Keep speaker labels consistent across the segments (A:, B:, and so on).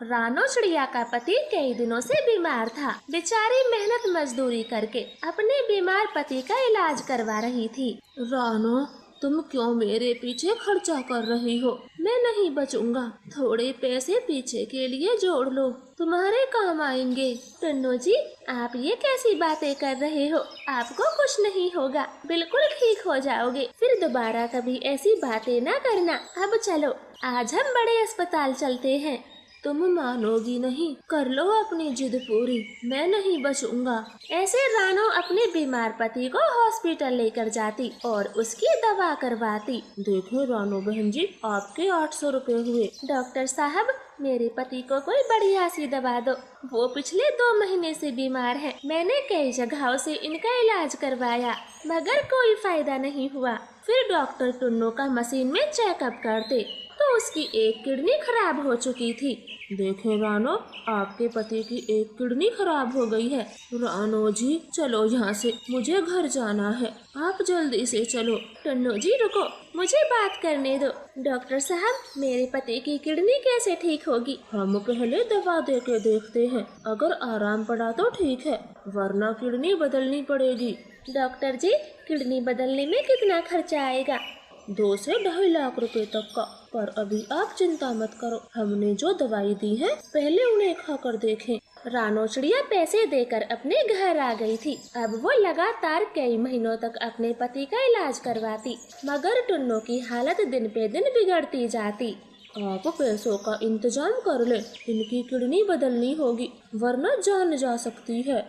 A: रानो चिड़िया का पति कई दिनों से बीमार था। बेचारी मेहनत मजदूरी करके अपने बीमार पति का इलाज करवा रही थी।
B: रानो, तुम क्यों मेरे पीछे खर्चा कर रही हो?
A: मैं नहीं बचूंगा।
B: थोड़े पैसे पीछे के लिए जोड़ लो, तुम्हारे काम आएंगे।
A: टुन्नू जी, आप ये कैसी बातें कर रहे हो? आपको कुछ नहीं होगा, बिल्कुल ठीक हो जाओगे। फिर दोबारा कभी ऐसी बातें ना करना। अब चलो, आज हम बड़े अस्पताल चलते हैं।
B: तुम मानोगी नहीं, कर लो अपनी जिद पूरी, मैं नहीं बचूंगा।
A: ऐसे रानो अपने बीमार पति को हॉस्पिटल लेकर जाती और उसकी दवा करवाती।
B: देखो रानो बहन जी, आपके 800 रुपए हुए।
A: डॉक्टर साहब, मेरे पति को कोई बढ़िया सी दवा दो। वो पिछले 2 महीने से बीमार है। मैंने कई जगहों से इनका इलाज करवाया, मगर कोई फायदा नहीं हुआ।
B: फिर डॉक्टर टुन्नू का मशीन में चेकअप करते
A: तो उसकी एक किडनी खराब हो चुकी थी।
B: देखें रानो, आपके पति की एक किडनी खराब हो गई है। रानो जी, चलो यहाँ से, मुझे घर जाना है। आप जल्दी से चलो।
A: टुन्नू जी रुको, मुझे बात करने दो। डॉक्टर साहब, मेरे पति की किडनी कैसे ठीक होगी?
B: हम पहले दवा दे के देखते हैं, अगर आराम पड़ा तो ठीक है, वरना किडनी बदलनी पड़ेगी।
A: डॉक्टर जी, किडनी बदलने में कितना खर्चा आएगा?
B: 2 से 2.5 लाख रुपए तक का। पर अभी आप चिंता मत करो, हमने जो दवाई दी है पहले उन्हें खाकर देखें।
A: रानो चिड़िया पैसे देकर अपने घर आ गई थी। अब वो लगातार कई महीनों तक अपने पति का इलाज करवाती, मगर टुन्नू की हालत दिन पे दिन बिगड़ती जाती।
B: आप पैसों का इंतजाम कर ले, इनकी किडनी बदलनी होगी, वरना जान जा सकती है।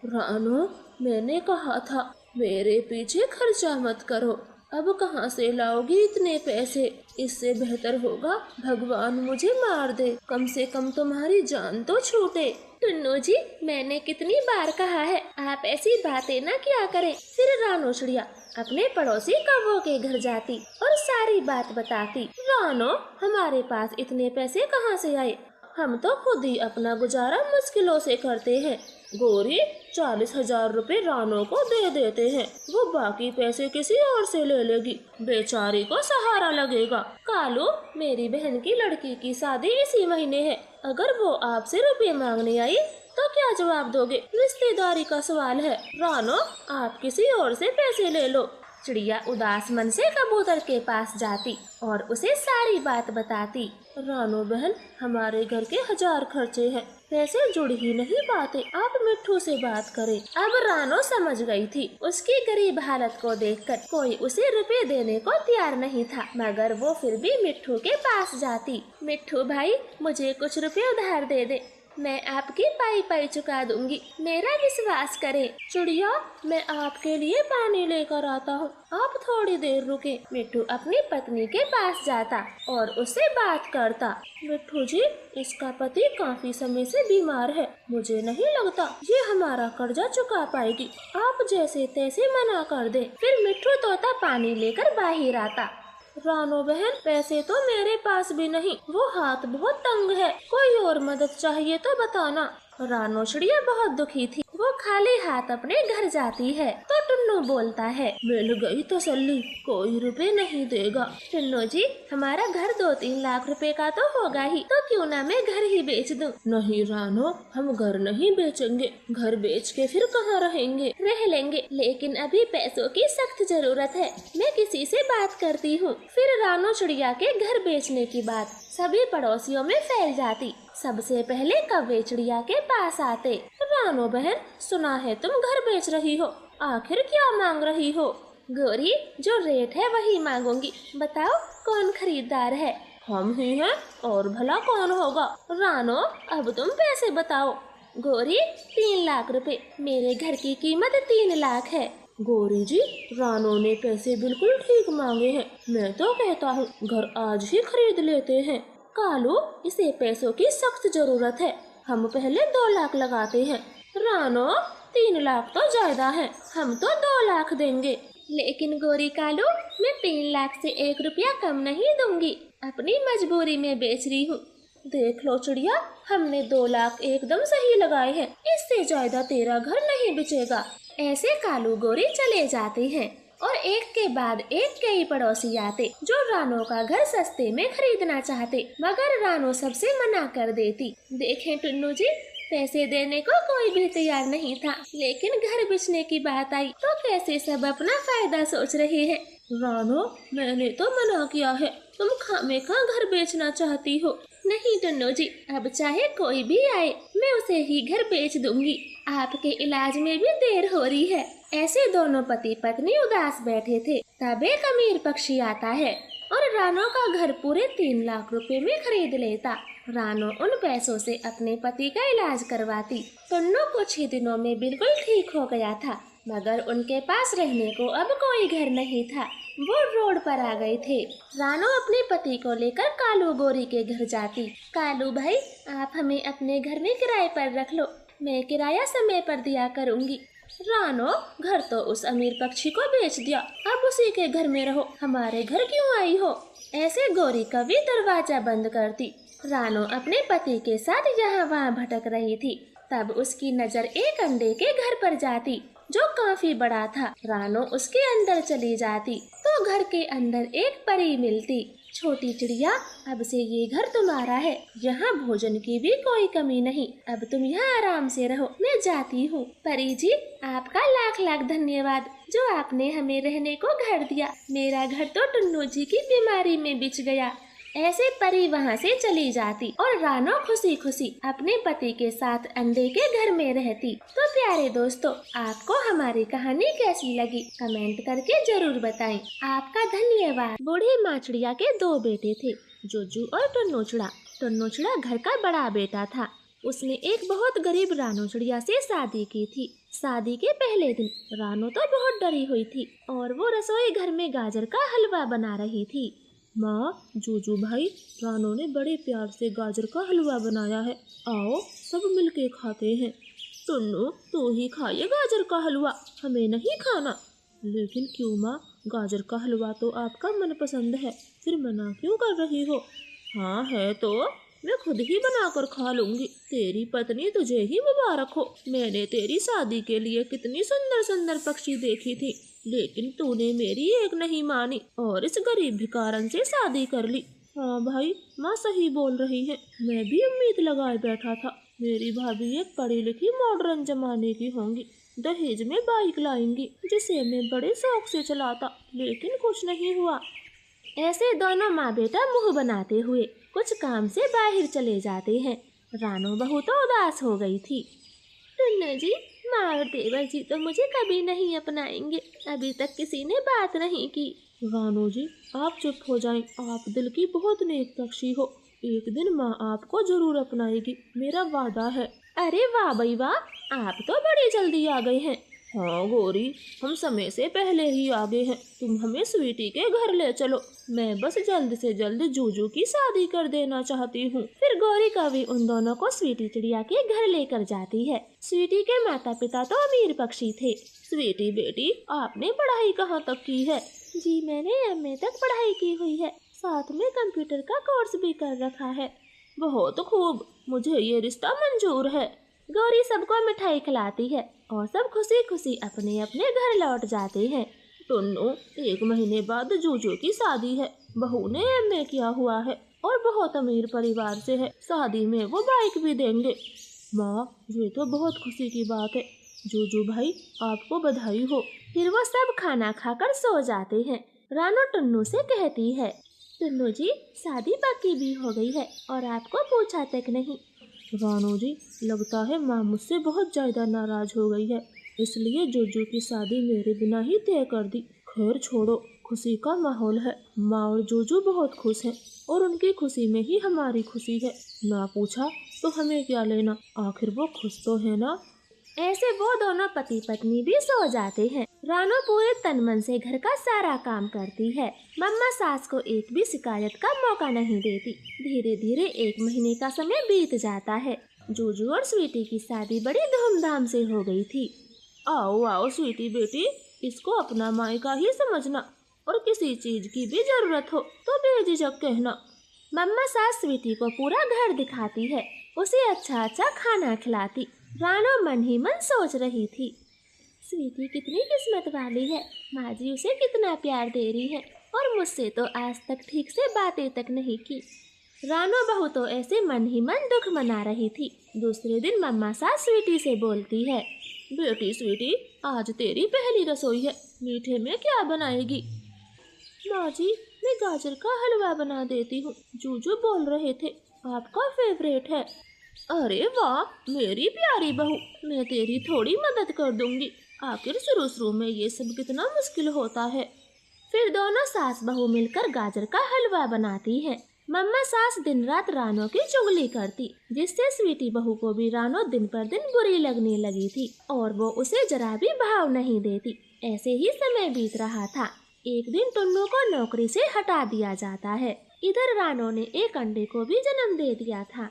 B: रानो, मैंने कहा था मेरे पीछे खर्चा मत करो। अब कहाँ से लाओगी इतने पैसे? इससे बेहतर होगा भगवान मुझे मार दे, कम से कम तुम्हारी जान तो छूटे।
A: टुन्नू जी, मैंने कितनी बार कहा है, आप ऐसी बातें ना किया करें। फिर रानो चिड़िया अपने पड़ोसी कौवों के घर जाती और सारी बात बताती।
B: रानो, हमारे पास इतने पैसे कहाँ से आए? हम तो खुद ही अपना गुजारा मुश्किलों से करते हैं। गोरी, 40,000 रुपए रानो को दे देते हैं, वो बाकी पैसे किसी और से ले लेगी, बेचारी को सहारा लगेगा।
A: कालू, मेरी बहन की लड़की की शादी इसी महीने है, अगर वो आपसे रुपए मांगने आई तो क्या जवाब दोगे?
B: रिश्तेदारी का सवाल है। रानो, आप किसी और से पैसे ले लो।
A: चिड़िया उदास मन से कबूतर के पास जाती और उसे सारी बात बताती।
B: रानो बहन, हमारे घर के 1000 खर्चे हैं, पैसे जुड़ ही नहीं पाते, आप मिट्ठू से बात करें।
A: अब रानो समझ गई थी, उसकी गरीब हालत को देखकर कोई उसे रुपए देने को तैयार नहीं था, मगर वो फिर भी मिट्ठू के पास जाती। मिट्ठू भाई, मुझे कुछ रुपए उधार दे दे, मैं आपकी पाई पाई चुका दूंगी, मेरा विश्वास करें।
B: चिड़िया, मैं आपके लिए पानी लेकर आता हूँ, आप थोड़ी देर रुके।
A: मिट्ठू अपनी पत्नी के पास जाता और उससे बात करता।
B: मिट्ठू जी, इसका पति काफी समय से बीमार है, मुझे नहीं लगता ये हमारा कर्जा चुका पाएगी, आप जैसे तैसे मना कर दे।
A: फिर मिट्ठू तोता पानी लेकर बाहर आता।
B: रानो बहन, पैसे तो मेरे पास भी नहीं, वो हाथ बहुत तंग है, कोई और मदद चाहिए तो बताना।
A: रानो चिड़िया बहुत दुखी थी, वो खाली हाथ अपने घर जाती है तो टुन्नू बोलता है,
B: मिल गई तसल्ली, कोई रुपए नहीं देगा।
A: टुन्नू जी, हमारा घर 2-3 लाख रुपए का तो होगा ही, तो क्यों ना मैं घर ही बेच दूं?
B: नहीं रानो, हम घर नहीं बेचेंगे, घर बेच के फिर कहाँ रहेंगे?
A: रह लेंगे, लेकिन अभी पैसों की सख्त जरूरत है, मैं किसी से बात करती हूँ। फिर रानो चिड़िया के घर बेचने की बात सभी पड़ोसियों में फैल जाती। सबसे पहले कौवे चिड़िया के पास आते।
B: रानो बहन, सुना है तुम घर बेच रही हो, आखिर क्या मांग रही हो?
A: गोरी, जो रेट है वही मांगूंगी, बताओ कौन खरीदार है?
B: हम ही हैं, और भला कौन होगा?
A: रानो, अब तुम पैसे बताओ। गोरी, 3 लाख रुपए, मेरे घर की कीमत 3 लाख है।
B: गोरी जी, रानो ने पैसे बिल्कुल ठीक मांगे हैं, मैं तो कहता हूँ घर आज ही खरीद लेते हैं।
A: कालू, इसे पैसों की सख्त जरूरत है,
B: हम पहले 2 लाख लगाते हैं।
A: रानो,
B: 3 लाख तो ज्यादा है, हम तो 2 लाख देंगे।
A: लेकिन गोरी कालू, मैं 3 लाख से 1 रुपया कम नहीं दूंगी, अपनी मजबूरी में बेच रही हूँ।
B: देख लो चिड़िया, हमने 2 लाख एकदम सही लगाए हैं, इससे ज्यादा तेरा घर नहीं बिचेगा।
A: ऐसे कालू गोरी चले जाते हैं और एक के बाद एक कई पड़ोसी आते जो रानो का घर सस्ते में खरीदना चाहते, मगर रानो सबसे मना कर देती। देखें टुन्नू जी, पैसे देने को कोई भी तैयार नहीं था, लेकिन घर बेचने की बात आई तो कैसे सब अपना फायदा सोच रहे हैं।
B: रानो, मैंने तो मना किया है, तुम खामेखा घर बेचना चाहती हो।
A: नहीं टुन्नू जी, अब चाहे कोई भी आए मैं उसे ही घर बेच दूंगी। आपके इलाज में भी देर हो रही है। ऐसे दोनों पति पत्नी उदास बैठे थे, तब एक अमीर पक्षी आता है और रानो का घर पूरे 3 लाख रुपए में खरीद लेता। रानो उन पैसों से अपने पति का इलाज करवाती। टुन्नू कुछ ही दिनों में बिल्कुल ठीक हो गया था, मगर उनके पास रहने को अब कोई घर नहीं था। वो रोड पर आ गए थे। रानो अपने पति को लेकर कालू गोरी के घर जाती। कालू भाई, आप हमें अपने घर में किराए पर रख लो, मैं किराया समय पर दिया करूँगी।
B: रानो, घर तो उस अमीर पक्षी को बेच दिया, अब उसी के घर में रहो, हमारे घर क्यों आई हो?
A: ऐसे गोरी कभी दरवाजा बंद करती। रानो अपने पति के साथ यहाँ वहाँ भटक रही थी, तब उसकी नजर एक अंडे के घर पर जाती जो काफी बड़ा था। रानो उसके अंदर चली जाती तो घर के अंदर एक परी मिलती। छोटी चिड़िया, अब से ये घर तुम्हारा है, यहाँ भोजन की भी कोई कमी नहीं, अब तुम यहाँ आराम से रहो, मैं जाती हूँ। परी जी, आपका लाख लाख धन्यवाद जो आपने हमें रहने को घर दिया। मेरा घर तो टुन्नू जी की बीमारी में बिछ गया। ऐसे परी वहाँ से चली जाती और रानो खुशी खुशी अपने पति के साथ अंडे के घर में रहती। तो प्यारे दोस्तों, आपको हमारी कहानी कैसी लगी कमेंट करके जरूर बताएं। आपका धन्यवाद। बूढ़ी माँ चिड़िया के 2 बेटे थे, जोजू और टुन्नू चिड़ा। टुन्नू चिड़ा घर का बड़ा बेटा था। उसने एक बहुत गरीब रानो चिड़िया से शादी की थी। शादी के पहले दिन रानो तो बहुत डरी हुई थी और वो रसोई घर में गाजर का हलवा बना रही थी।
B: माँ, जोजू भाई, रानो ने बड़े प्यार से गाजर का हलवा बनाया है, आओ सब मिलके खाते हैं। टुन्नू, तू ही खा ये गाजर का हलवा, हमें नहीं खाना। लेकिन क्यों माँ, गाजर का हलवा तो आपका मनपसंद है, फिर मना क्यों कर रही हो? हाँ है तो मैं खुद ही बनाकर खा लूंगी। तेरी पत्नी तुझे ही मुबारक हो। मैंने तेरी शादी के लिए कितनी सुंदर सुंदर पक्षी देखी थी, लेकिन तूने मेरी एक नहीं मानी और इस गरीब भिखारन से शादी कर ली। हाँ भाई, माँ सही बोल रही है, मैं भी उम्मीद लगाए बैठा था मेरी भाभी एक पढ़ी लिखी मॉडर्न जमाने की होंगी, दहेज में बाइक लाएंगी जिसे मैं बड़े शौक से चलाता, लेकिन कुछ नहीं हुआ।
A: ऐसे दोनों माँ बेटा मुंह बनाते हुए कुछ काम से बाहर चले जाते हैं। रानो बहुत उदास हो गई थी। टुन्नू जी, माँ और देवर जी तो मुझे कभी नहीं अपनाएंगे, अभी तक किसी ने बात नहीं की।
B: रानो जी, आप चुप हो जाएं, आप दिल की बहुत नेक पक्षी हो, एक दिन माँ आपको जरूर अपनाएगी, मेरा वादा है।
A: अरे वाह भाई वाह, आप तो बड़ी जल्दी आ गए हैं।
B: हाँ गोरी, हम समय से पहले ही आ गए हैं, तुम हमें स्वीटी के घर ले चलो, मैं बस जल्द से जल्द जूजू की शादी कर देना चाहती हूँ।
A: फिर गौरी कवि उन दोनों को स्वीटी चिड़िया के घर लेकर जाती है। स्वीटी के माता पिता तो अमीर पक्षी थे।
B: स्वीटी बेटी, आपने पढ़ाई कहाँ तक की है?
A: जी, मैंने MA तक पढ़ाई की हुई है, साथ में कंप्यूटर का कोर्स भी कर रखा है।
B: बहुत खूब, मुझे ये रिश्ता मंजूर है।
A: गौरी सबको मिठाई खिलाती है और सब खुशी खुशी अपने अपने घर लौट जाते हैं।
B: टुन्नू, 1 महीने बाद जूजू की शादी है, बहू ने MA किया हुआ है और बहुत अमीर परिवार से है, शादी में वो बाइक भी देंगे। माँ, ये तो बहुत खुशी की बात है, जूजू भाई आपको बधाई हो।
A: फिर वो सब खाना खाकर सो जाते हैं। रानो टुन्नू से कहती है, टुन्नू जी, शादी पक्की भी हो गई है और आपको पूछा तक नहीं।
B: रानो जी, लगता है माँ मुझसे बहुत ज़्यादा नाराज हो गई है, इसलिए जोजू की शादी मेरे बिना ही तय कर दी। खैर छोड़ो, खुशी का माहौल है, माँ और जोजू बहुत खुश हैं और उनकी खुशी में ही हमारी खुशी है। ना पूछा तो हमें क्या लेना, आखिर वो खुश तो है ना।
A: ऐसे वो दोनों पति पत्नी भी सो जाते हैं। रानो पूरे तन मन से घर का सारा काम करती है। मम्मा सास को एक भी शिकायत का मौका नहीं देती। धीरे धीरे 1 महीने का समय बीत जाता है। जूजू और स्वीटी की शादी बड़ी धूमधाम से हो गई थी।
B: आओ आओ स्वीटी बेटी, इसको अपना मायका ही समझना और किसी चीज की भी जरूरत हो तो बेझिझक कहना।
A: मम्मा सास स्वीटी को पूरा घर दिखाती है, उसे अच्छा अच्छा खाना खिलाती। रानो मन ही मन सोच रही थी, स्वीटी कितनी किस्मत वाली है, माँ जी उसे कितना प्यार दे रही है और मुझसे तो आज तक ठीक से बातें तक नहीं की। रानो बहू तो ऐसे मन ही मन दुख मना रही थी। दूसरे दिन मम्मा सास स्वीटी से बोलती है,
B: बेटी स्वीटी, आज तेरी पहली रसोई है, मीठे में क्या बनाएगी?
A: माँ जी, मैं गाजर का हलवा बना देती हूँ, जूजू बोल रहे थे आपका फेवरेट है।
B: अरे वाह मेरी प्यारी बहू, मैं तेरी थोड़ी मदद कर दूंगी, आखिर शुरू शुरू में ये सब कितना मुश्किल होता है।
A: फिर दोनों सास बहू मिलकर गाजर का हलवा बनाती हैं। मम्मा सास दिन रात रानो की चुगली करती, जिससे स्वीटी बहू को भी रानो दिन पर दिन बुरी लगने लगी थी और वो उसे जरा भी भाव नहीं देती। ऐसे ही समय बीत रहा था। एक दिन टुन्नू को नौकरी से हटा दिया जाता है। इधर रानो ने एक अंडे को भी जन्म दे दिया था।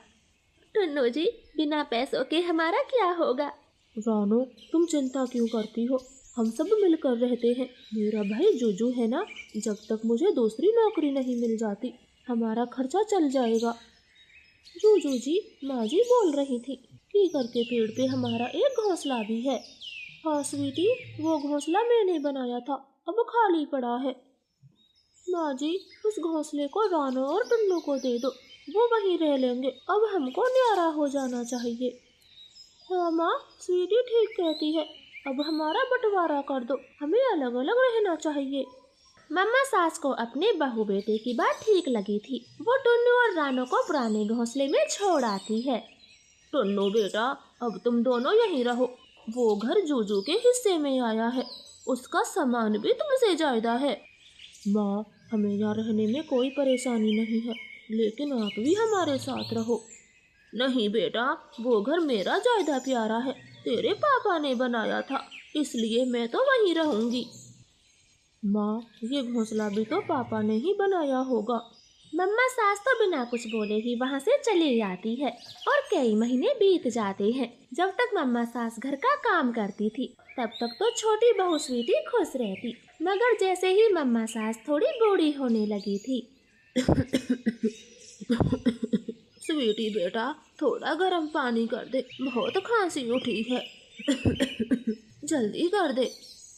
A: टुन्नू जी, बिना पैसों के हमारा क्या होगा?
B: रानो, तुम चिंता क्यों करती हो, हम सब मिलकर रहते हैं। मेरा भाई जूजू है ना, जब तक मुझे दूसरी नौकरी नहीं मिल जाती हमारा खर्चा चल जाएगा।
A: जूजू जी,
B: माँ जी बोल रही थी कि करके पेड़ पे हमारा एक घोंसला भी है।
A: हाँ स्वीटी, वो घोंसला मैंने बनाया था, अब खाली पड़ा है।
B: माँ जी, उस घोंसले को रानो और टुन्नू को दे दो, वो वहीं रह लेंगे, अब हमको न्यारा हो जाना चाहिए।
A: हाँ माँ, स्वीटी ठीक कहती है, अब हमारा बंटवारा कर दो, हमें अलग अलग रहना चाहिए। मम्मा सास को अपने बहू बेटे की बात ठीक लगी थी। वो टुन्नू और रानो को पुराने घोंसले में छोड़ आती है।
B: टुन्नू बेटा, अब तुम दोनों यहीं रहो, वो घर जूजू के हिस्से में आया है, उसका सामान भी तुमसे ज्यादा है। माँ, हमें यहाँ रहने में कोई परेशानी नहीं है, लेकिन आप भी हमारे साथ रहो। नहीं बेटा, वो घर मेरा ज्यादा प्यारा है, तेरे पापा ने बनाया था, इसलिए मैं तो वहीं रहूंगी। माँ, ये घोंसला भी तो पापा ने ही बनाया होगा।
A: मम्मा सास तो बिना कुछ बोले ही वहाँ से चली जाती है और कई महीने बीत जाते हैं। जब तक मम्मा सास घर का काम करती थी, तब तक तो छोटी बहू स्वीटी खुश रहती, मगर जैसे ही मम्मा सास थोड़ी बूढ़ी होने लगी थी
B: स्वीटी बेटा, थोड़ा गर्म पानी कर दे, बहुत खांसी उठी है। जल्दी कर दे।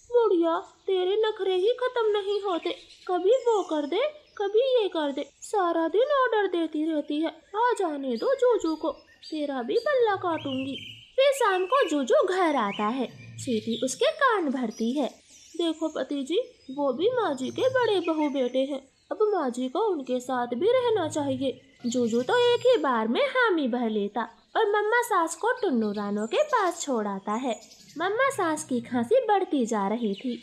A: बुढ़िया, तेरे नखरे ही खत्म नहीं होते, कभी वो कर दे कभी ये कर दे, सारा दिन ऑर्डर देती रहती है। आ जाने दो जूजू को, तेरा भी पल्ला काटूंगी। फिर शाम को जूजू घर आता है। स्वीटी उसके कान भरती है।
B: देखो पति जी, वो भी माँ जी के बड़े बहू बेटे हैं, अब माँ जी को उनके साथ भी रहना चाहिए।
A: जूजू तो एक ही बार में हामी भर लेता और मम्मा सास को टुन्नू रानो के पास छोड़ आता है। मम्मा सास की खांसी बढ़ती जा रही थी।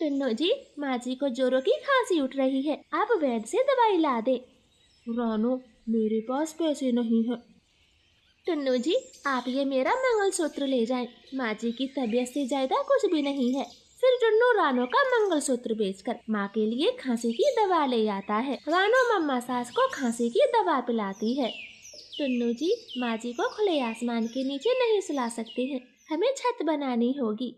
A: टुन्नू जी, माँ जी को जोरों की खांसी उठ रही है, आप वैद्य से दवाई ला दे।
B: रानो, मेरे पास पैसे नहीं है।
A: टुन्नू जी, आप ये मेरा मंगलसूत्र ले जाएं, माँ जी की तबीयत से ज्यादा कुछ भी नहीं है। फिर टुन्नू रानो का मंगलसूत्र बेचकर माँ के लिए खांसी की दवा ले आता है। रानो मम्मा सास को खांसी की दवा पिलाती है। टुन्नू जी, माँ जी को खुले आसमान के नीचे नहीं सुला सकते हैं, हमें छत बनानी होगी।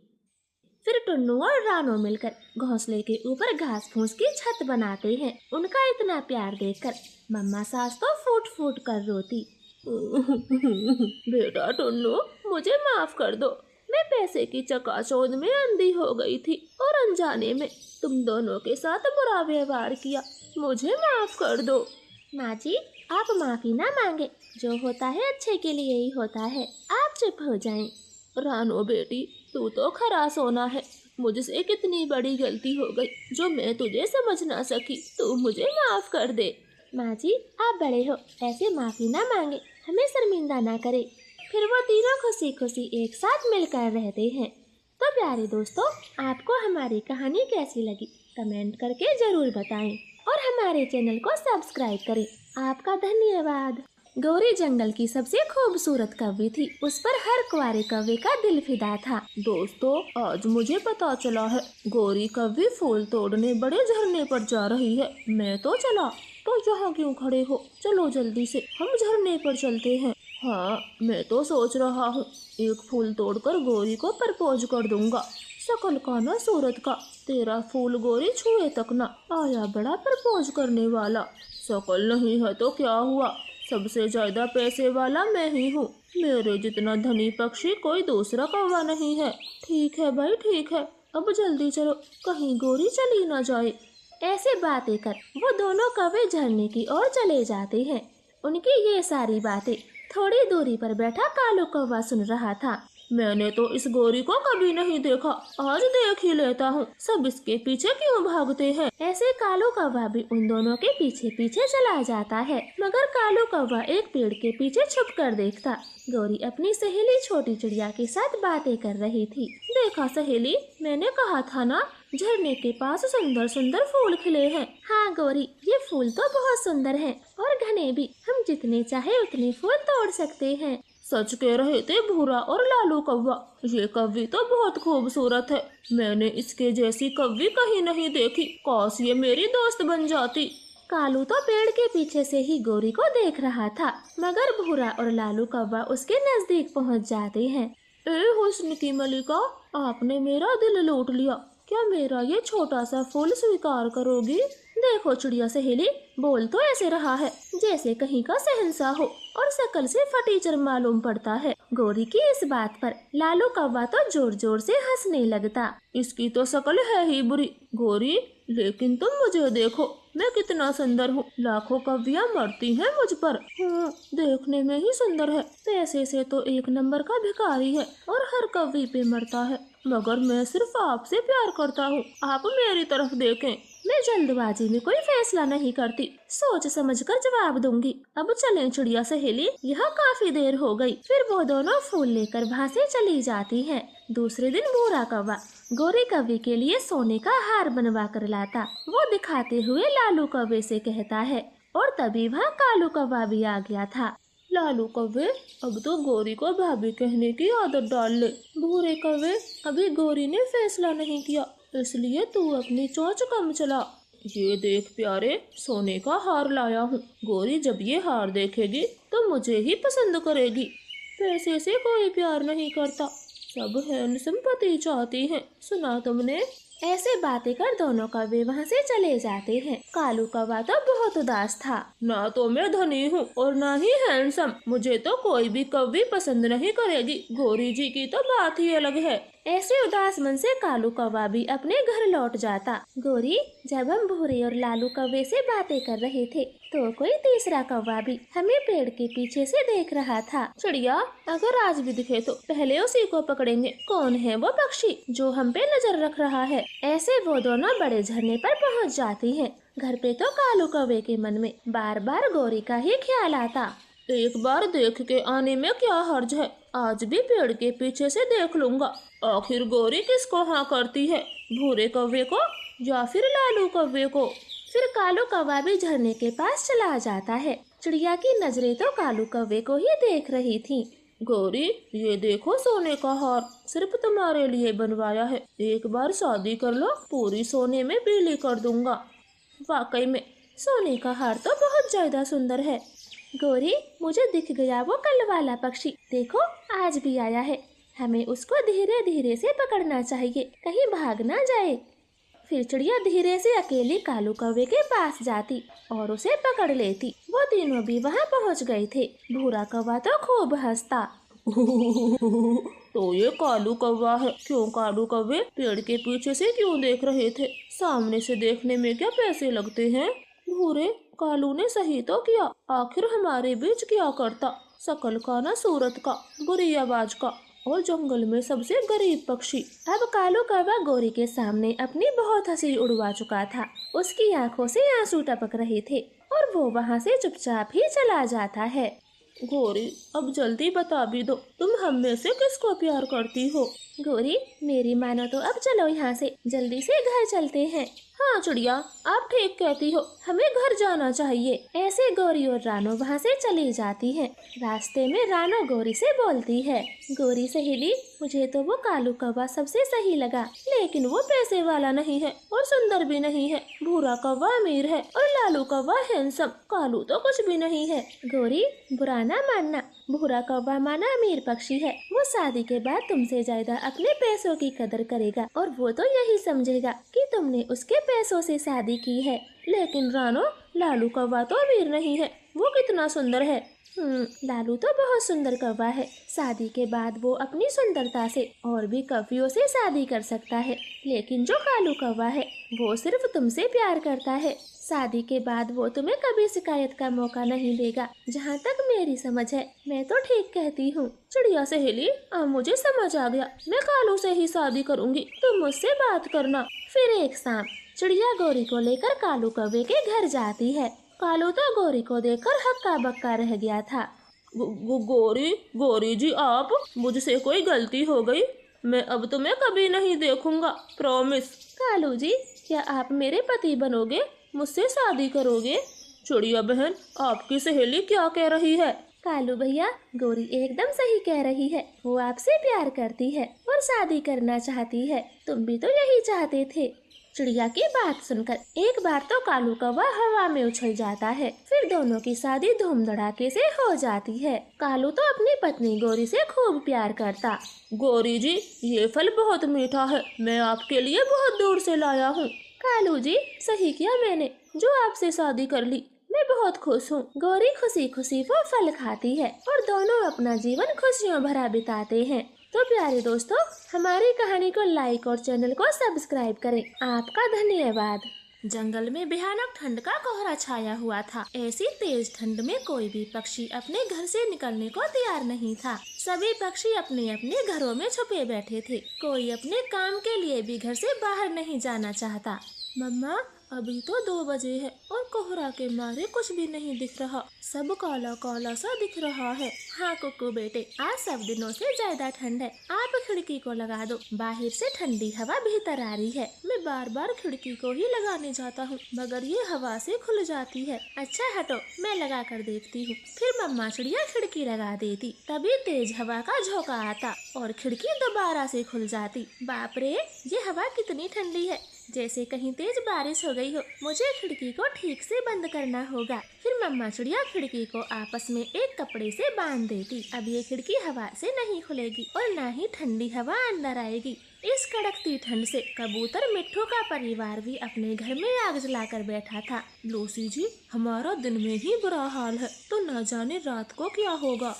A: फिर टुन्नू और रानो मिलकर घोंसले के ऊपर घास फूस की छत बनाते हैं। उनका इतना प्यार देखकर मम्मा सास तो फूट फूट कर रोती।
B: बेटा टुन्नू, मुझे माफ कर दो, मैं पैसे की चकाचौंध में अंधी हो गई थी और अनजाने में तुम दोनों के साथ बुरा व्यवहार किया, मुझे माफ कर दो।
A: माँ जी, आप माफी ना मांगे, जो होता है अच्छे के लिए ही होता है, आप चुप हो जाएं।
B: रानो बेटी, तू तो खरा सोना है, मुझसे कितनी बड़ी गलती हो गई जो मैं तुझे समझ ना सकी, तू मुझे माफ कर दे।
A: माँ जी, आप बड़े हो, ऐसे माफी ना मांगे, हमें शर्मिंदा ना करे। फिर वो तीनों खुशी खुशी एक साथ मिलकर रहते हैं। तो प्यारे दोस्तों, आपको हमारी कहानी कैसी लगी कमेंट करके जरूर बताएं और हमारे चैनल को सब्सक्राइब करें। आपका धन्यवाद। गौरी जंगल की सबसे खूबसूरत कव्वी थी, उस पर हर कुंवारे कव्वे का दिल फिदा था।
B: दोस्तों, आज मुझे पता चला है गौरी कव्वी फूल तोड़ने बड़े झरने पर जा रही है। मैं तो चला, तो यहाँ क्यों खड़े हो, चलो जल्दी से हम झरने पर चलते हैं। हाँ, मैं तो सोच रहा हूँ एक फूल तोड़कर गौरी को प्रपोज कर दूंगा। शकल का ना सूरत का, तेरा फूल गौरी छुए तक ना, आया बड़ा प्रपोज करने वाला। शकल नहीं है तो क्या हुआ, सबसे ज्यादा पैसे वाला मैं ही हूँ। मेरे जितना धनी पक्षी कोई दूसरा कौवा नहीं है। ठीक है भाई ठीक है, अब जल्दी चलो, कहीं गोरी चली ना जाए।
A: ऐसे बातें कर वो दोनों कौवे झरने की ओर चले जाते हैं। उनकी ये सारी बातें थोड़ी दूरी पर बैठा कालू कौवा सुन रहा था।
B: मैंने तो इस गोरी को कभी नहीं देखा, आज देख ही लेता हूँ, सब इसके पीछे क्यों भागते हैं।
A: ऐसे कालू कौवा भी उन दोनों के पीछे पीछे चला जाता है, मगर कालू कौवा एक पेड़ के पीछे छुप कर देखता। गौरी अपनी सहेली छोटी चिड़िया के साथ बातें कर रही थी।
B: देखा सहेली, मैंने कहा था ना, झरने के पास सुंदर सुंदर फूल खिले हैं।
A: हाँ गौरी, ये फूल तो बहुत सुंदर हैं और घने भी, हम जितने चाहे उतने फूल तोड़ सकते हैं।
B: सच कह रहे थे भूरा और लालू कौवा, ये कौवी तो बहुत खूबसूरत है, मैंने इसके जैसी कौवी कहीं नहीं देखी, काश ये मेरी दोस्त बन जाती।
A: कालू तो पेड़ के पीछे से ही गौरी को देख रहा था, मगर भूरा और लालू कौवा उसके नजदीक पहुंच जाते हैं।
B: ए हुस्न की मलिका, आपने मेरा दिल लूट लिया, क्या मेरा ये छोटा सा फूल स्वीकार करोगी?
A: देखो चिड़िया सहेली, बोल तो ऐसे रहा है जैसे कहीं का शहंशाह हो और शकल से फटीचर मालूम पड़ता है। गौरी की इस बात पर लालू कौवा तो जोर जोर से हंसने लगता।
B: इसकी तो शकल है ही बुरी गौरी, लेकिन तुम मुझे देखो, मैं कितना सुंदर हूँ, लाखों कौवियाँ मरती हैं मुझ पर। देखने में ही सुंदर है, पैसे से तो एक नंबर का भिखारी है और हर कौवी पे मरता है, मगर मैं सिर्फ आपसे प्यार करता हूँ, आप मेरी तरफ देखें।
A: मैं जल्दबाजी में कोई फैसला नहीं करती, सोच समझकर जवाब दूंगी। अब चलें चिड़िया सहेली, यह काफी देर हो गई। फिर वो दोनों फूल लेकर वहाँ से चली जाती हैं। दूसरे दिन भूरा कौवा गौरी कौवे के लिए सोने का हार बनवा कर लाता। वो दिखाते हुए लालू कौवे से कहता है, और तभी वहाँ कालू कौवा भी आ गया था।
B: लालू कौवे, अब तो गौरी को भाभी कहने की आदत डाल ले। भूरे कौवे, अभी गौरी ने फैसला नहीं किया, इसलिए तू अपनी चोंच कम चला। ये देख प्यारे, सोने का हार लाया हूँ, गौरी जब ये हार देखेगी तो मुझे ही पसंद करेगी। पैसे से कोई प्यार नहीं करता, सब हैंडसम पति चाहती हैं, सुना तुमने?
A: ऐसे बातें कर दोनों कौवे वहाँ से चले जाते हैं। कालू कौवा तो बहुत उदास था।
B: ना तो मैं धनी हूँ और ना ही हैंडसम, मुझे तो कोई भी कौवी पसंद नहीं करेगी, गौरी जी की तो बात ही अलग है।
A: ऐसे उदास मन से कालू कौवा भी अपने घर लौट जाता। गौरी, जब हम भूरे और लालू कौवे से बातें कर रहे थे तो कोई तीसरा कौवा भी हमें पेड़ के पीछे से देख रहा था।
B: चिड़िया, अगर आज भी दिखे तो पहले उसी को पकड़ेंगे।
A: कौन है वो पक्षी जो हम पे नजर रख रहा है? ऐसे वो दोनों बड़े झरने पर पहुंच जाती हैं। घर पे तो कालू कौवे के मन में बार बार गौरी का ही ख्याल आता।
B: एक बार देख के आने में क्या हर्ज है, आज भी पेड़ के पीछे से देख लूंगा। आखिर गौरी किसको हाँ करती है, भूरे कौवे को या फिर लालू कौवे को?
A: फिर कालू कौवा भी झरने के पास चला जाता है। चिड़िया की नजरें तो कालू कौवे को ही देख रही थी।
B: गौरी, ये देखो सोने का हार, सिर्फ तुम्हारे लिए बनवाया है, एक बार शादी कर लो, पूरी सोने में पीली कर दूंगा।
A: वाकई में सोने का हार तो बहुत ज्यादा सुंदर है। गौरी, मुझे दिख गया वो कल वाला पक्षी, देखो आज भी आया है, हमें उसको धीरे धीरे से पकड़ना चाहिए, कहीं भाग ना जाए। फिर चिड़िया धीरे से अकेली कालू कौवे के पास जाती और उसे पकड़ लेती। वो तीनों भी वहाँ पहुँच गए थे। भूरा कौवा तो खूब हंसता।
B: तो ये कालू कौवा है। क्यों कालू कौवे, पेड़ के पीछे से क्यों देख रहे थे? सामने से देखने में क्या पैसे लगते हैं? भूरे, कालू ने सही तो किया, आखिर हमारे बीच क्या करता, शकल का ना सूरत का, बुरी आवाज का, और जंगल में सबसे गरीब पक्षी।
A: अब कालू कौवा गौरी के सामने अपनी बहुत हंसी उड़वा चुका था। उसकी आंखों से आंसू टपक रहे थे और वो वहाँ से चुपचाप ही चला जाता है।
B: गौरी, अब जल्दी बता भी दो, तुम हम में से किसको प्यार करती हो?
A: गौरी, मेरी मानो तो अब चलो यहाँ से, जल्दी से घर चलते हैं।
B: हाँ चिड़िया, आप ठीक कहती हो, हमें घर जाना चाहिए।
A: ऐसे गौरी और रानो वहाँ से चली जाती हैं। रास्ते में रानो गौरी से बोलती है, गौरी सहेली, मुझे तो वो कालू कौवा सबसे सही लगा, लेकिन वो पैसे वाला नहीं है और सुंदर भी नहीं है। भूरा कौवा अमीर है और लालू कौवा हैंडसम, कालू तो कुछ भी नहीं है। गौरी, बुरा ना मानना, भूरा कौवा माना अमीर पक्षी है, वो शादी के बाद तुमसे ज्यादा अपने पैसों की कदर करेगा और वो तो यही समझेगा कि तुमने उसके पैसों से शादी की है।
B: लेकिन रानो, लालू कौवा तो अमीर नहीं है, वो कितना सुंदर है।
A: लालू तो बहुत सुंदर कौवा है। शादी के बाद वो अपनी सुंदरता से और भी कौवियों से शादी कर सकता है, लेकिन जो कालू कौवा है वो सिर्फ तुमसे प्यार करता है। शादी के बाद वो तुम्हें कभी शिकायत का मौका नहीं देगा, जहाँ तक मेरी समझ है। मैं तो ठीक कहती हूँ।
B: चिड़िया सहेली, अब मुझे समझ आ गया, मैं कालू से ही शादी करूँगी, तुम मुझसे बात करना।
A: फिर एक शाम चिड़िया गौरी को लेकर कालू कौवे के घर जाती है। कालू तो गौरी को देखकर हक्का बक्का रह गया था।
B: गौरी जी, आप, मुझसे कोई गलती हो गई, मैं अब तुम्हें कभी नहीं देखूंगा, प्रॉमिस।
A: कालू जी, क्या आप मेरे पति बनोगे,
B: मुझसे शादी करोगे? चिड़िया बहन, आपकी सहेली क्या कह रही है?
A: कालू भैया, गौरी एकदम सही कह रही है। वो आपसे प्यार करती है और शादी करना चाहती है। तुम भी तो यही चाहते थे। चिड़िया की बात सुनकर एक बार तो कालू कौवा हवा में उछल जाता है। फिर दोनों की शादी धूम धड़ाके से हो जाती है। कालू तो अपनी पत्नी गौरी से खूब प्यार करता।
B: गौरी जी, ये फल बहुत मीठा है, मैं आपके लिए बहुत दूर से लाया हूँ।
A: कालू जी, सही किया मैंने जो आपसे शादी कर ली, मैं बहुत खुश हूँ। गौरी खुशी खुशी वो फल खाती है और दोनों अपना जीवन खुशियों भरा बिताते हैं। तो प्यारे दोस्तों, हमारी कहानी को लाइक और चैनल को सब्सक्राइब करें। आपका धन्यवाद। जंगल में भयानक ठंड का कोहरा छाया हुआ था। ऐसी तेज ठंड में कोई भी पक्षी अपने घर से निकलने को तैयार नहीं था। सभी पक्षी अपने अपने घरों में छुपे बैठे थे। कोई अपने काम के लिए भी घर से बाहर नहीं जाना चाहता।
B: मम्मा, अभी तो 2 बजे है और कोहरा के मारे कुछ भी नहीं दिख रहा, सब काला काला सा दिख रहा है।
A: हाँ कुकू बेटे, आज सब दिनों से ज्यादा ठंड है। आप खिड़की को लगा दो, बाहर से ठंडी हवा भीतर आ रही है।
B: मैं बार बार खिड़की को ही लगाने जाता हूँ, मगर ये हवा से खुल जाती है।
A: अच्छा हटो, मैं लगा कर देखती हूँ। फिर मम्मा चिड़िया खिड़की लगा देती, तभी तेज हवा का झोंका आता और खिड़की दोबारा से खुल जाती। बाप रे, ये हवा कितनी ठंडी है, जैसे कहीं तेज बारिश हो गई हो। मुझे खिड़की को ठीक से बंद करना होगा। फिर मम्मा चिड़िया खिड़की को आपस में एक कपड़े से बांध देती। अब ये खिड़की हवा से नहीं खुलेगी और न ही ठंडी हवा अंदर आएगी। इस कड़कती ठंड से कबूतर मिट्ठू का परिवार भी अपने घर में आग जलाकर बैठा था।
B: लूसी जी, हमारा दिन में ही बुरा हाल है, तो न जाने रात को क्या होगा।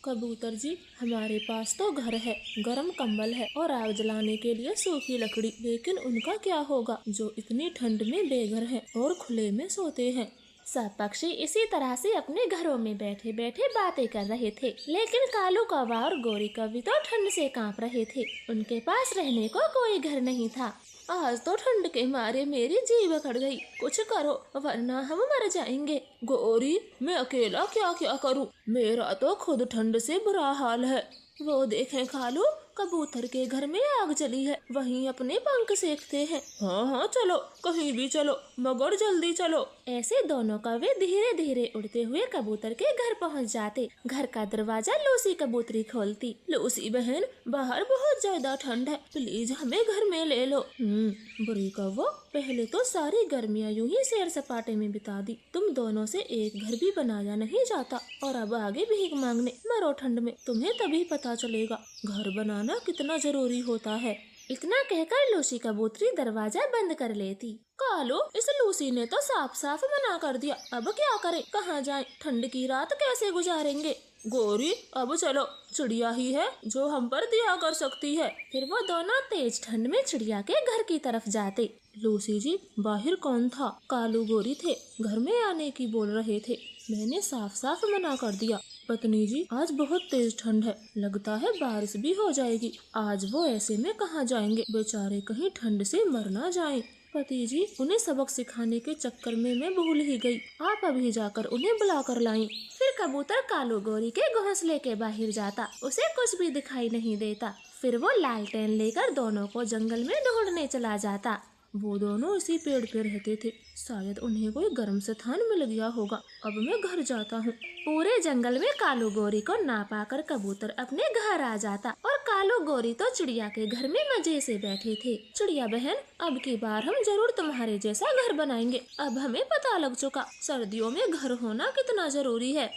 B: कबूतर जी, हमारे पास तो घर है, गर्म कंबल है और आग जलाने के लिए सूखी लकड़ी, लेकिन उनका क्या होगा जो इतनी ठंड में बेघर हैं और खुले में सोते हैं।
A: सब पक्षी इसी तरह से अपने घरों में बैठे बैठे बातें कर रहे थे, लेकिन कालू कौवा और गौरी कौवी तो ठंड से कांप रहे थे। उनके पास रहने को कोई घर नहीं था।
B: आज तो ठंड के मारे मेरी जीभ अकड़ गई, कुछ करो वरना हम मर जाएंगे। गौरी, मैं अकेला क्या क्या करूं, मेरा तो खुद ठंड से बुरा हाल है। वो देखें कालू, कबूतर के घर में आग जली है, वहीं अपने पंख सेकते हैं। हाँ हाँ चलो, कहीं भी चलो, मगर जल्दी चलो।
A: ऐसे दोनों कौवे धीरे धीरे उड़ते हुए कबूतर के घर पहुंच जाते। घर का दरवाजा लूसी कबूतरी खोलती।
B: लूसी बहन, बाहर बहुत ज्यादा ठंड है, प्लीज हमें घर में ले लो। बुरी कौवा, पहले तो सारी गर्मियाँ यूं ही सैर सपाटे में बिता दी, तुम दोनों से एक घर भी बनाया नहीं जाता और अब आगे भीख मांगने मरो ठंड में। तुम्हें तभी पता चलेगा घर बनाना कितना जरूरी होता है।
A: इतना कहकर लूसी कबूतरी दरवाजा बंद कर लेती।
B: कालू, इस लूसी ने तो साफ साफ मना कर दिया, अब क्या करें, कहाँ जाएं, ठंड की रात कैसे गुजारेंगे। गौरी, अब चलो, चिड़िया ही है जो हम पर दया कर सकती है।
A: फिर वो दोनों तेज ठंड में चिड़िया के घर की तरफ जाते।
B: लूसी जी, बाहर कौन था? कालू गौरी थे, घर में आने की बोल रहे थे, मैंने साफ साफ मना कर दिया। पत्नी जी, आज बहुत तेज ठंड है, लगता है बारिश भी हो जाएगी। आज वो ऐसे में कहाँ जाएंगे, बेचारे कहीं ठंड से मर ना जाएं। पति जी, उन्हें सबक सिखाने के चक्कर में मैं भूल ही गई, आप अभी जाकर उन्हें बुला कर लाई।
A: फिर कबूतर कालू गौरी के घोंसले के बाहर जाता, उसे कुछ भी दिखाई नहीं देता। फिर वो लालटेन लेकर दोनों को जंगल में ढूंढने चला जाता।
B: वो दोनों इसी पेड़ पे रहते थे, शायद उन्हें कोई गर्म स्थान मिल गया होगा। अब मैं घर जाता हूँ।
A: पूरे जंगल में कालू गौरी को ना पाकर कबूतर अपने घर आ जाता और कालू गौरी तो चिड़िया के घर में मजे से बैठे थे।
B: चिड़िया बहन, अब की बार हम जरूर तुम्हारे जैसा घर बनाएंगे। अब हमें पता लग चुका सर्दियों में घर होना कितना जरूरी है।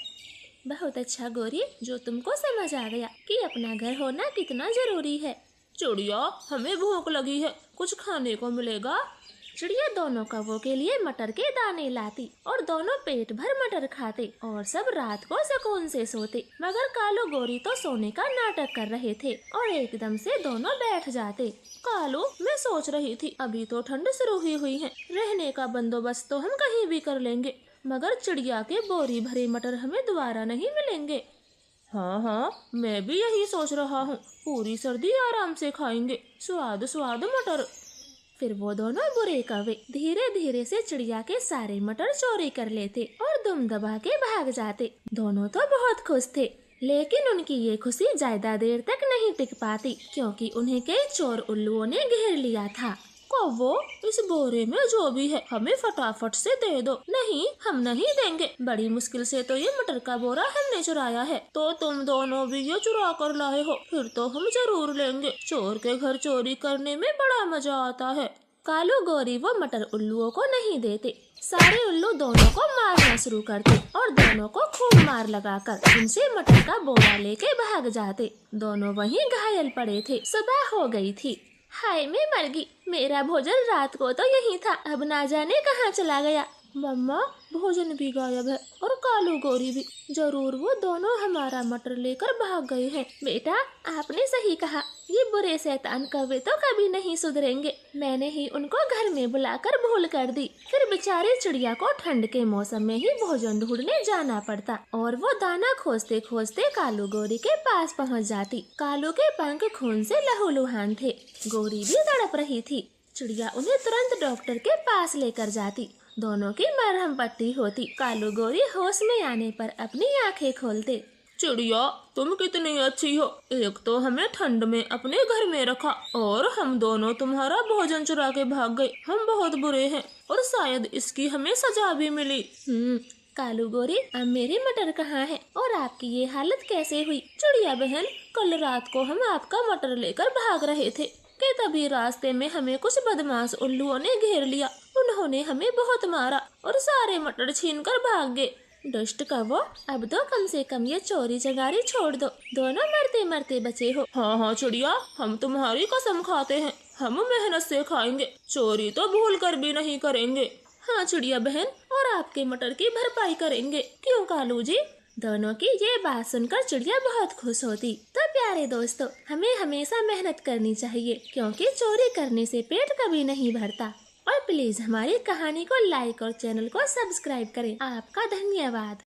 A: बहुत अच्छा गोरी, जो तुमको समझ आ गया कि अपना घर होना कितना जरूरी है।
B: चिड़िया, हमें भूख लगी है, कुछ खाने को मिलेगा?
A: चिड़िया दोनों कौवों के लिए मटर के दाने लाती और दोनों पेट भर मटर खाते और सब रात को सुकून से सोते। मगर कालू गोरी तो सोने का नाटक कर रहे थे और एकदम से दोनों बैठ जाते।
B: कालू, मैं सोच रही थी अभी तो ठंड शुरू हुई है, रहने का बंदोबस्त तो हम कहीं भी कर लेंगे, मगर चिड़िया के बोरी भरे मटर हमें दोबारा नहीं मिलेंगे। हाँ, मैं भी यही सोच रहा हूँ, पूरी सर्दी आराम से खाएंगे, स्वाद स्वाद मटर।
A: फिर वो दोनों बुरे कौवे धीरे धीरे से चिड़िया के सारे मटर चोरी कर लेते और दुम दबा के भाग जाते। दोनों तो बहुत खुश थे, लेकिन उनकी ये खुशी ज्यादा देर तक नहीं टिक पाती, क्योंकि उन्हें कई चोर उल्लुओं ने घेर लिया था।
B: कौवो, इस बोरे में जो भी है हमें फटाफट से दे दो। नहीं, हम नहीं देंगे, बड़ी मुश्किल से तो ये मटर का बोरा हमने चुराया है। तो तुम दोनों भी ये चुरा कर लाए हो, फिर तो हम जरूर लेंगे। चोर के घर चोरी करने में बड़ा मजा आता है।
A: कालू गोरी वो मटर उल्लुओं को नहीं देते। सारे उल्लू दोनों को मारना शुरू करते और दोनों को खूब मार लगाकर उनसे मटर का बोरा लेके भाग जाते। दोनों वहीं घायल पड़े थे। सुबह हो गई थी। हाय, मैं मर गई, मेरा भोजन रात को तो यही था, अब ना जाने कहाँ चला गया।
B: मम्मा, भोजन भी गायब है और कालू गोरी भी। जरूर वो दोनों हमारा मटर लेकर भाग गए हैं।
A: बेटा, आपने सही कहा, ये बुरे शैतान कौवे तो कभी नहीं सुधरेंगे। मैंने ही उनको घर में बुलाकर भूल कर दी। फिर बेचारी चिड़िया को ठंड के मौसम में ही भोजन ढूंढने जाना पड़ता और वो दाना खोजते खोजते कालू गोरी के पास पहुंच जाती। कालू के पंख खून से लहूलुहान थे, गोरी भी तड़प रही थी। चिड़िया उन्हें तुरंत डॉक्टर के पास लेकर जाती। दोनों की मरहम पट्टी होती। कालू गोरी होश में आने पर अपनी आंखें खोलते।
B: चिड़िया, तुम कितनी अच्छी हो, एक तो हमें ठंड में अपने घर में रखा और हम दोनों तुम्हारा भोजन चुरा के भाग गए। हम बहुत बुरे हैं और शायद इसकी हमें सजा भी मिली।
A: कालू गोरी, अब मेरे मटर कहाँ है और आपकी ये हालत कैसे हुई?
B: चिड़िया बहन, कल रात को हम आपका मटर लेकर भाग रहे थे कि तभी रास्ते में हमें कुछ बदमाश उल्लुओं ने घेर लिया। उन्होंने हमें बहुत मारा और सारे मटर छीनकर भाग गए।
A: दुष्ट कौवो, अब तो कम से कम ये चोरी चगारी छोड़ दो, दोनों मरते मरते बचे हो।
B: हाँ चिड़िया, हम तुम्हारी कसम खाते हैं, हम मेहनत से खाएंगे, चोरी तो भूल कर भी नहीं करेंगे।
A: हाँ चिड़िया बहन, और आपके मटर की भरपाई करेंगे। क्यों कालू जी? दोनों की ये बात सुनकर चिड़िया बहुत खुश होती। तो प्यारे दोस्तों, हमें हमेशा मेहनत करनी चाहिए, क्योंकि चोरी करने से पेट कभी नहीं भरता। और प्लीज हमारी कहानी को लाइक और चैनल को सब्सक्राइब करें। आपका धन्यवाद।